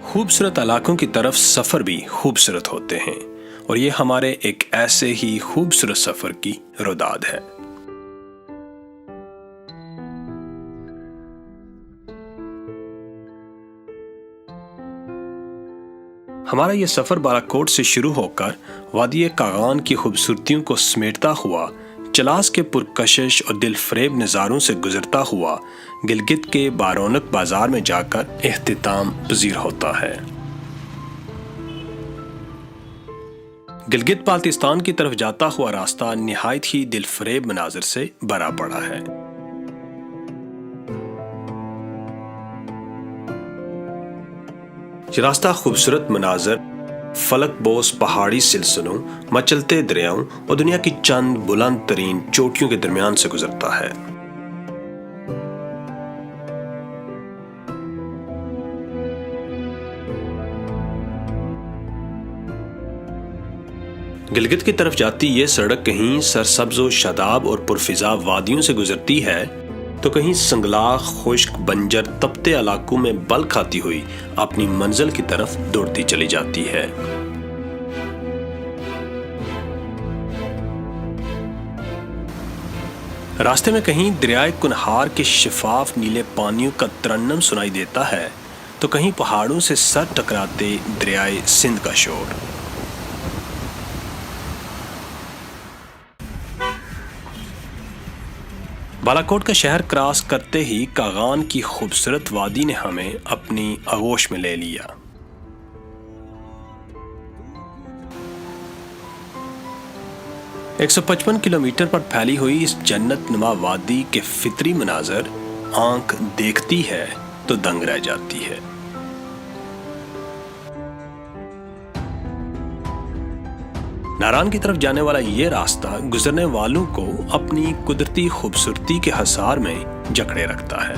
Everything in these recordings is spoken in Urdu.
خوبصورت علاقوں کی طرف سفر بھی خوبصورت ہوتے ہیں اور یہ ہمارے ایک ایسے ہی خوبصورت سفر کی روداد ہے۔ ہمارا یہ سفر بالاکوٹ سے شروع ہو کر وادی کاغان کی خوبصورتیوں کو سمیٹتا ہوا، چلاس کے پرکشش اور دل فریب نظاروں سے گزرتا ہوا گلگت کے بارونق بازار میں جا کر اختتام پذیر ہوتا ہے۔ گلگت بالتستان کی طرف جاتا ہوا راستہ نہایت ہی دل فریب مناظر سے بھرا پڑا ہے۔ یہ راستہ خوبصورت مناظر، فلک بوس پہاڑی سلسلوں، مچلتے دریاؤں اور دنیا کی چند بلند ترین چوٹیوں کے درمیان سے گزرتا ہے۔ گلگت کی طرف جاتی یہ سڑک کہیں سرسبز و شاداب اور پرفضا وادیوں سے گزرتی ہے تو کہیں سنگلاخ، خشک، بنجر، تپتے علاقوں میں بل کھاتی ہوئی اپنی منزل کی طرف دوڑتی چلی جاتی ہے۔ راستے میں کہیں دریائے کنہار کے شفاف نیلے پانیوں کا ترنم سنائی دیتا ہے تو کہیں پہاڑوں سے سر ٹکراتے دریائے سندھ کا شور۔ بالاکوٹ کا شہر کراس کرتے ہی کاغان کی خوبصورت وادی نے ہمیں اپنی آغوش میں لے لیا۔ ایک 155 کلومیٹر پر پھیلی ہوئی اس جنت نما وادی کے فطری مناظر آنکھ دیکھتی ہے تو دنگ رہ جاتی ہے۔ ناران کی طرف جانے والا یہ راستہ گزرنے والوں کو اپنی قدرتی خوبصورتی کے حصار میں جکڑے رکھتا ہے۔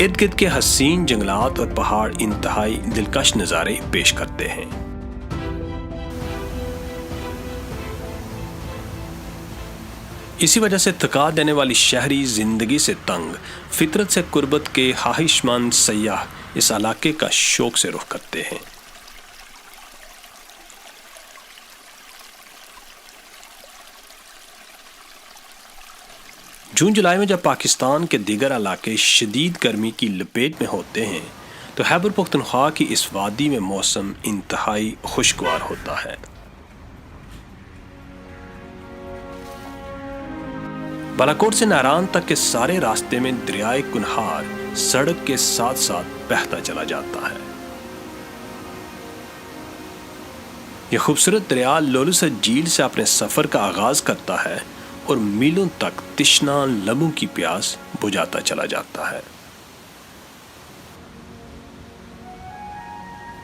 ارد گرد کے حسین جنگلات اور پہاڑ انتہائی دلکش نظارے پیش کرتے ہیں۔ اسی وجہ سے تھکا دینے والی شہری زندگی سے تنگ، فطرت سے قربت کے خواہش مند سیاح اس علاقے کا شوق سے رخ کرتے ہیں۔ جون جولائی میں جب پاکستان کے دیگر علاقے شدید گرمی کی لپیٹ میں ہوتے ہیں تو خیبر پختونخوا کی اس وادی میں موسم انتہائی خوشگوار ہوتا ہے۔ بالاکوٹ سے ناران تک کے سارے راستے میں دریائے کنہار سڑک کے ساتھ ساتھ بہتا چلا جاتا ہے۔ یہ خوبصورت دریا لولوسر جھیل سے اپنے سفر کا آغاز کرتا ہے اور میلوں تک تشنا لبوں کی پیاس بجھاتا چلا جاتا ہے۔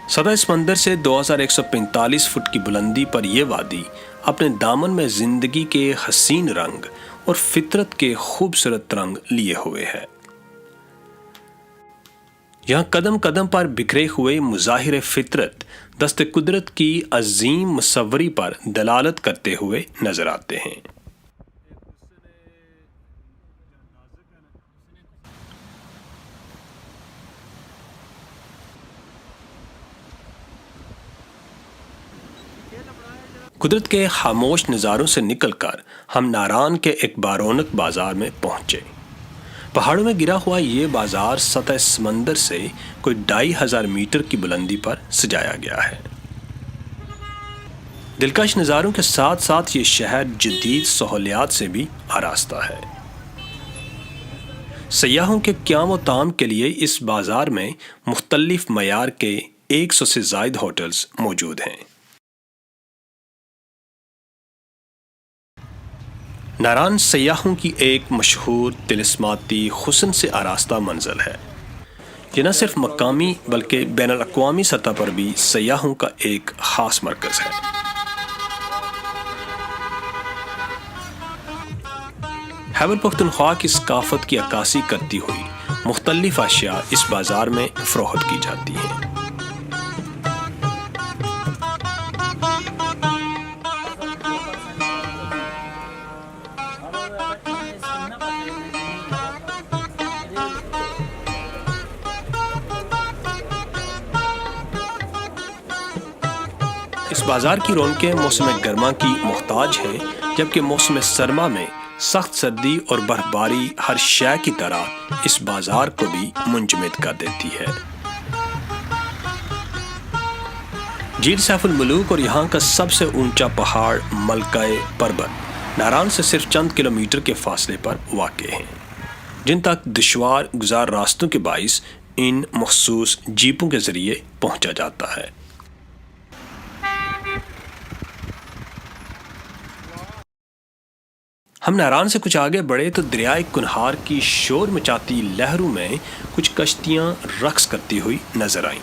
سطح سمندر سے 2145 فٹ کی بلندی پر یہ وادی اپنے دامن میں زندگی کے حسین رنگ اور فطرت کے خوبصورت رنگ لیے ہوئے ہے۔ یہاں قدم قدم پر بکھرے ہوئے مظاہر فطرت دست قدرت کی عظیم مصوری پر دلالت کرتے ہوئے نظر آتے ہیں۔ قدرت کے خاموش نظاروں سے نکل کر ہم ناران کے ایک بارونق بازار میں پہنچے۔ پہاڑوں میں گرا ہوا یہ بازار سطح سمندر سے کوئی 2500 میٹر کی بلندی پر سجایا گیا ہے۔ دلکش نظاروں کے ساتھ ساتھ یہ شہر جدید سہولیات سے بھی آراستہ ہے۔ سیاحوں کے قیام و طعام کے لیے اس بازار میں مختلف معیار کے 100 سے زائد ہوٹلز موجود ہیں۔ ناران سیاحوں کی ایک مشہور طلسماتی حسن سے آراستہ منزل ہے۔ یہ نہ صرف مقامی بلکہ بین الاقوامی سطح پر بھی سیاحوں کا ایک خاص مرکز ہے۔ خیبر پختونخوا کی ثقافت کی عکاسی کرتی ہوئی مختلف اشیاء اس بازار میں فروخت کی جاتی ہیں۔ بازار کی رونقیں موسم گرما کی محتاج ہیں، جبکہ موسم سرما میں سخت سردی اور برف باری ہر شے کی طرح اس بازار کو بھی منجمد کر دیتی ہے۔ جھیل سیف الملوک اور یہاں کا سب سے اونچا پہاڑ ملکہ پربت ناران سے صرف چند کلومیٹر کے فاصلے پر واقع ہیں، جن تک دشوار گزار راستوں کے باعث ان مخصوص جیپوں کے ذریعے پہنچا جاتا ہے۔ ہم ناران سے کچھ آگے بڑھے تو دریائے کنہار کی شور مچاتی لہروں میں کچھ کشتیاں رقص کرتی ہوئی نظر آئیں۔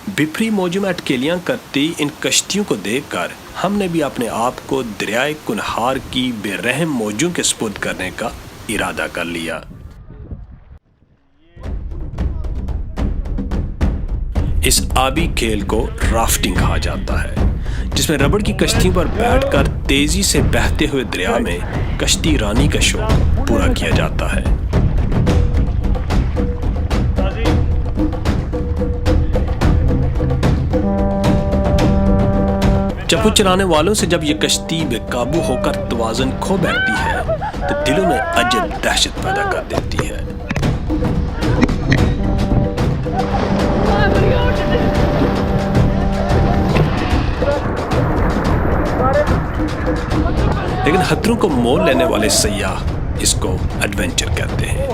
بپھری موجوں میں اٹکیلیاں کرتی ان کشتیوں کو دیکھ کر ہم نے بھی اپنے آپ کو دریائے کنہار کی بے رحم موجوں کے سپرد کرنے کا ارادہ کر لیا۔ اس آبی کھیل کو رافٹنگ کہا جاتا ہے، جس میں ربڑ کی کشتیوں پر بیٹھ کر تیزی سے بہتے ہوئے دریا میں کشتی رانی کا شوق پورا کیا جاتا ہے۔ چپو چلانے والوں سے جب یہ کشتی بے قابو ہو کر توازن کھو بیٹھتی ہے تو دلوں میں عجب دہشت پیدا کر دیتی ہے۔ لیکن خطروں کو مول لینے والے سیاح اس کو ایڈونچر کہتے ہیں۔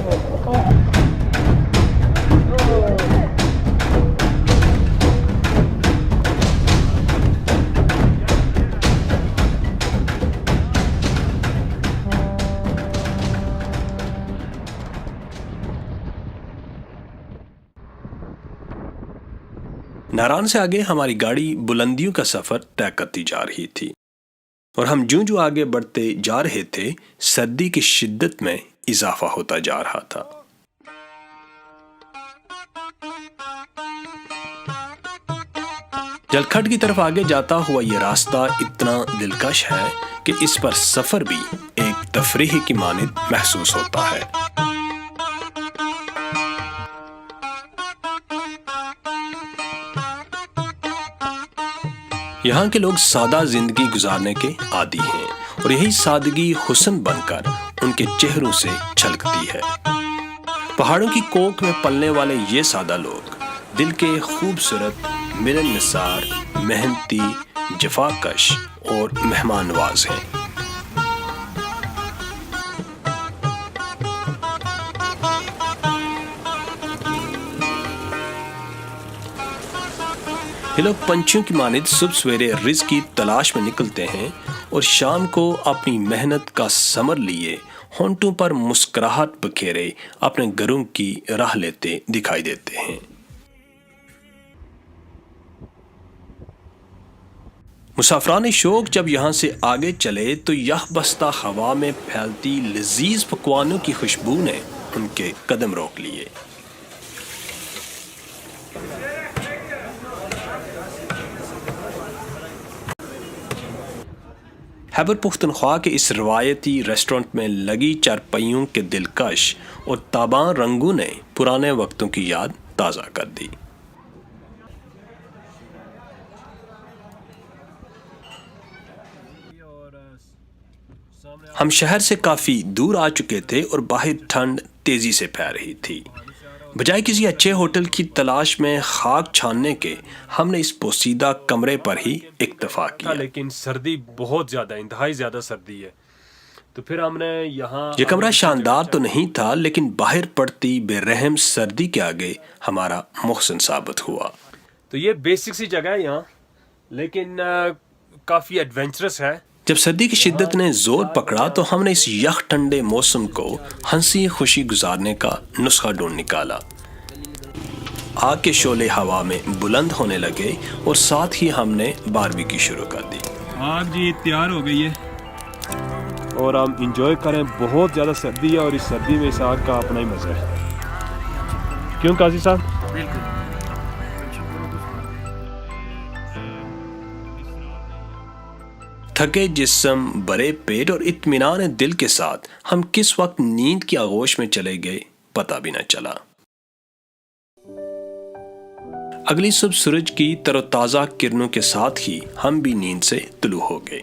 ناران سے آگے ہماری گاڑی بلندیوں کا سفر طے کرتی جا رہی تھی، اور ہم جوں آگے بڑھتے جا رہے تھے سردی کی شدت میں اضافہ ہوتا جا رہا تھا۔ جلکھڈ کی طرف آگے جاتا ہوا یہ راستہ اتنا دلکش ہے کہ اس پر سفر بھی ایک تفریح کی مانند محسوس ہوتا ہے۔ یہاں کے لوگ سادہ زندگی گزارنے کے عادی ہیں، اور یہی سادگی حسن بن کر ان کے چہروں سے چھلکتی ہے۔ پہاڑوں کی کوکھ میں پلنے والے یہ سادہ لوگ دل کے خوبصورت، ملن نثار، محنتی، جفاکش اور مہمان نواز ہیں۔ یہ لوگ پنچھیوں کی مانند صبح سویرے رزق کی تلاش میں نکلتے ہیں، اور شام کو اپنی محنت کا ثمر لیے ہونٹوں پر مسکراہٹ بکھیرے اپنے گھروں کی راہ لیتے دکھائی دیتے ہیں۔ مسافران شوق جب یہاں سے آگے چلے تو یہ بستہ ہوا میں پھیلتی لذیذ پکوانوں کی خوشبو نے ان کے قدم روک لیے۔ خیبر پختونخوا کے اس روایتی ریسٹورنٹ میں لگی چارپائیوں کے دلکش اور تاباں رنگوں نے پرانے وقتوں کی یاد تازہ کر دی۔ ہم شہر سے کافی دور آ چکے تھے اور باہر ٹھنڈ تیزی سے پھیل رہی تھی۔ بجائے کسی اچھے ہوٹل کی تلاش میں خاک چھاننے کے ہم نے اس پوسیدہ کمرے پر ہی اکتفا کیا۔ لیکن سردی بہت زیادہ، انتہائی زیادہ سردی ہے، تو پھر ہم نے یہاں یہ کمرہ شاندار تو نہیں تھا، لیکن باہر پڑتی بے رحم سردی کے آگے ہمارا محسن ثابت ہوا۔ تو یہ بیسک سی جگہ ہے یہاں، لیکن کافی ایڈونچرس ہے۔ جب سردی کی شدت نے زور پکڑا تو ہم نے اس یخ ٹھنڈے موسم کو ہنسی خوشی گزارنے کا نسخہ ڈھونڈ نکالا۔ آگ کے شعلے ہوا میں بلند ہونے لگے اور ساتھ ہی ہم نے باربیکیو شروع کر دی۔ آگ جی تیار ہو گئی ہے اور ہم انجوائے کریں، بہت زیادہ سردی ہے اور اس سردی میں اس آگ کا اپنا ہی مزہ ہے، کیوں قاضی صاحب؟ بالکل۔ تھکے جسم، بڑے پیٹ اور اطمینان دل کے ساتھ ہم کس وقت نیند کی آغوش میں چلے گئے پتہ بھی نہ چلا۔ اگلی صبح سورج کی تر و تازہ کرنوں کے ساتھ ہی ہم بھی نیند سے طلوع ہو گئے۔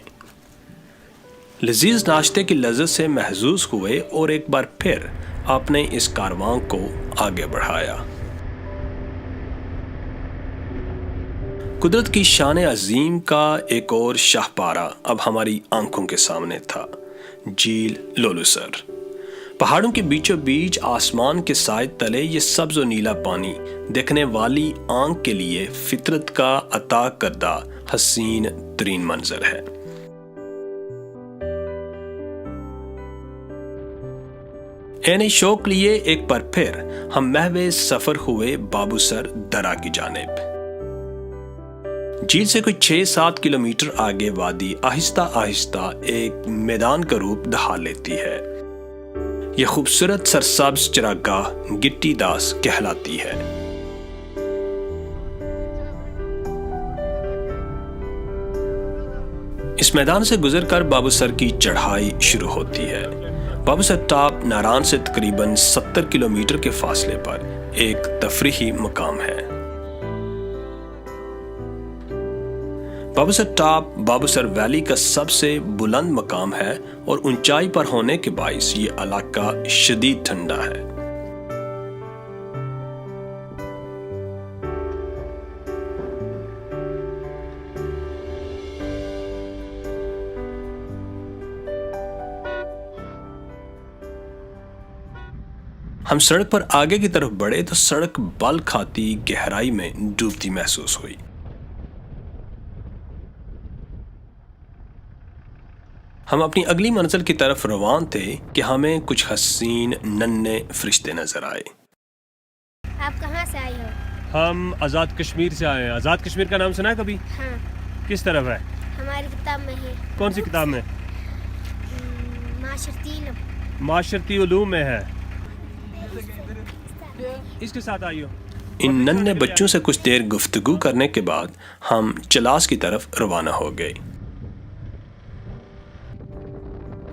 لذیذ ناشتے کی لذت سے محظوظ ہوئے اور ایک بار پھر آپ نے اس کارواں کو آگے بڑھایا۔ قدرت کی شان عظیم کا ایک اور شاہکار اب ہماری آنکھوں کے سامنے تھا، جھیل لولوسر۔ پہاڑوں کے بیچوں بیچ آسمان کے سائے تلے یہ سبز و نیلا پانی دیکھنے والی آنکھ کے لیے فطرت کا عطا کردہ حسین ترین منظر ہے۔ عین شوق لیے ایک بار پھر ہم محو سفر ہوئے بابو سر درہ کی جانب۔ جھیل سے کوئی 6-7 کلومیٹر آگے وادی آہستہ آہستہ ایک میدان کا روپ دھار لیتی ہے۔ یہ خوبصورت سرسبز چراگاہ گٹی داس کہلاتی ہے۔ اس میدان سے گزر کر بابو سر کی چڑھائی شروع ہوتی ہے۔ بابو سر ٹاپ ناران سے تقریباً 70 کلومیٹر کے فاصلے پر ایک تفریحی مقام ہے۔ بابو سر ٹاپ بابو سر ویلی کا سب سے بلند مقام ہے اور اونچائی پر ہونے کے باعث یہ علاقہ شدید ٹھنڈا ہے۔ ہم سڑک پر آگے کی طرف بڑھے تو سڑک بل کھاتی گہرائی میں ڈوبتی محسوس ہوئی۔ ہم اپنی اگلی منزل کی طرف روان تھے کہ ہمیں کچھ حسین ننھے فرشتے نظر آئے۔ آپ کہاں سے آئے ہو؟ ہم آزاد کشمیر سے آئے ہیں۔ آزاد کشمیر کا نام سنا ہے کبھی؟ ہاں، کس طرف ہے؟ ہماری کتاب میں ہے۔ کون سی کتاب میں؟ معاشرتی علم۔ معاشرتی علوم میں ہے۔ اس کے ساتھ آئیو۔ ان ننھے بچوں سے کچھ دیر گفتگو کرنے کے بعد ہم چلاس کی طرف روانہ ہو گئے۔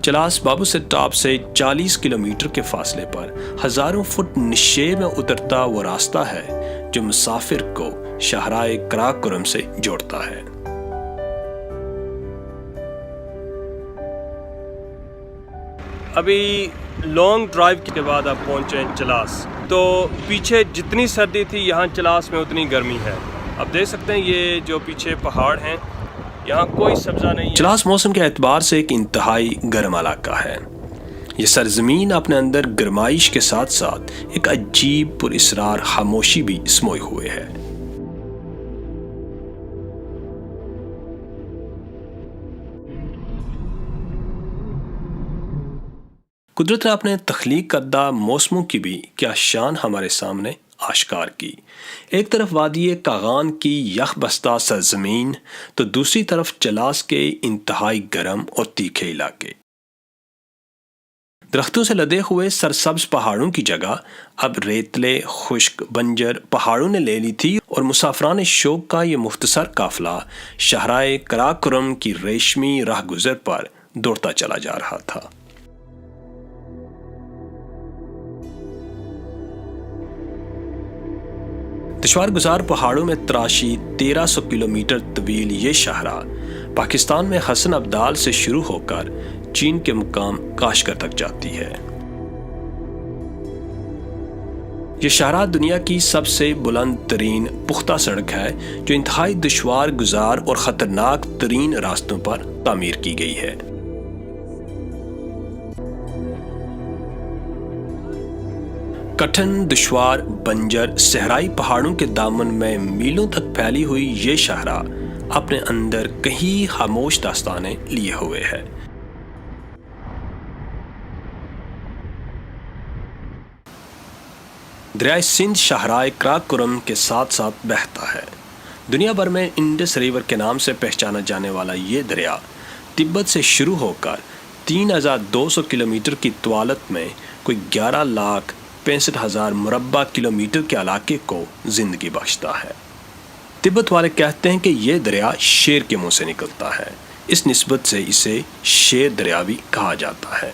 چلاس بابو سر ٹاپ سے 40 کلومیٹر کے فاصلے پر ہزاروں فٹ نشیب میں اترتا وہ راستہ ہے جو مسافر کو شاہراہ قراقرم سے جوڑتا ہے۔ ابھی لانگ ڈرائیو کے بعد آپ پہنچے چلاس، تو پیچھے جتنی سردی تھی یہاں چلاس میں اتنی گرمی ہے۔ اب دیکھ سکتے ہیں یہ جو پیچھے پہاڑ ہیں، یہاں کوئی سبزہ نہیں ہے۔ چلاس موسم کے اعتبار سے ایک انتہائی گرم علاقہ ہے۔ یہ سرزمین اپنے اندر گرمائش کے ساتھ ساتھ ایک عجیب پر اسرار خاموشی بھی سموئے ہوئے ہے۔ قدرت نے اپنے تخلیق کردہ موسموں کی بھی کیا شان ہمارے سامنے آشکار کی۔ ایک طرف وادی کاغان کی یخ بستہ سرزمین تو دوسری طرف چلاس کے انتہائی گرم اور تیکھے علاقے۔ درختوں سے لدے ہوئے سرسبز پہاڑوں کی جگہ اب ریتلے خشک بنجر پہاڑوں نے لے لی تھی اور مسافران شوق کا یہ مختصر قافلہ شاہراہ قراقرم کی ریشمی راہ گزر پر دوڑتا چلا جا رہا تھا۔ دشوار گزار پہاڑوں میں تراشی 1300 کلومیٹر طویل یہ شاہراہ پاکستان میں حسن ابدال سے شروع ہو کر چین کے مقام کاشغر تک جاتی ہے۔ یہ شاہراہ دنیا کی سب سے بلند ترین پختہ سڑک ہے جو انتہائی دشوار گزار اور خطرناک ترین راستوں پر تعمیر کی گئی ہے۔ کٹھن دشوار بنجر صحرائی پہاڑوں کے دامن میں میلوں تک پھیلی ہوئی یہ شاہراہ اپنے اندر کئی خاموش داستانیں لیے ہوئے ہے۔ دریائے سندھ شاہراہ قراقرم کے ساتھ ساتھ بہتا ہے۔ دنیا بھر میں انڈس ریور کے نام سے پہچانا جانے والا یہ دریا تبت سے شروع ہو کر 3200 کلومیٹر کی طوالت میں کوئی 11,65,000 مربع کلومیٹر کے علاقے کو زندگی بخشتا ہے۔ تبت والے کہتے ہیں کہ یہ دریا شیر کے منہ سے نکلتا ہے، اس نسبت سے اسے شیر دریا بھی کہا جاتا ہے۔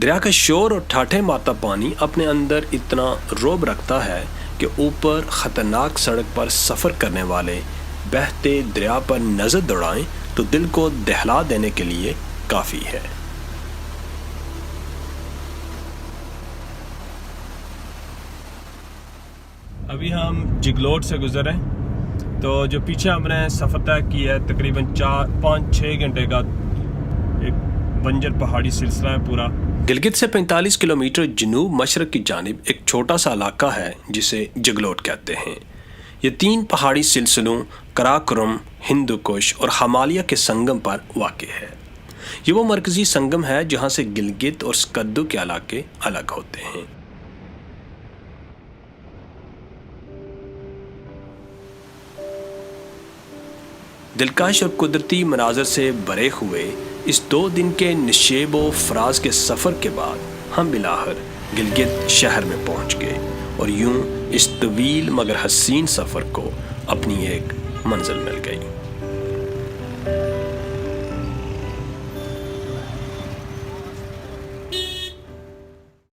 دریا کا شور اور ٹھاٹھے مارتا پانی اپنے اندر اتنا رعب رکھتا ہے کہ اوپر خطرناک سڑک پر سفر کرنے والے بہتے دریا پر نظر دوڑائیں تو دل کو دہلا دینے کے لیے کافی ہے۔ ابھی ہم جگلوٹ سے گزر ہیں، تو جو پیچھے ہم نے سفر طے کیا ہے تقریباً 4-5-6 گھنٹے کا ایک بنجر پہاڑی سلسلہ ہے پورا۔ گلگت سے 45 کلومیٹر جنوب مشرق کی جانب ایک چھوٹا سا علاقہ ہے جسے جگلوٹ کہتے ہیں۔ یہ 3 پہاڑی سلسلوں کراکرم، ہندو کش اور ہمالیہ کے سنگم پر واقع ہے۔ یہ وہ مرکزی سنگم ہے جہاں سے گلگت اور سکردو کے علاقے الگ ہوتے ہیں۔ دلکش اور قدرتی مناظر سے بھرے ہوئے اس 2 دن کے نشیب و فراز کے سفر کے بعد ہم بلاخر گلگت شہر میں پہنچ گئے اور یوں اس طویل مگر حسین سفر کو اپنی ایک منزل مل گئی۔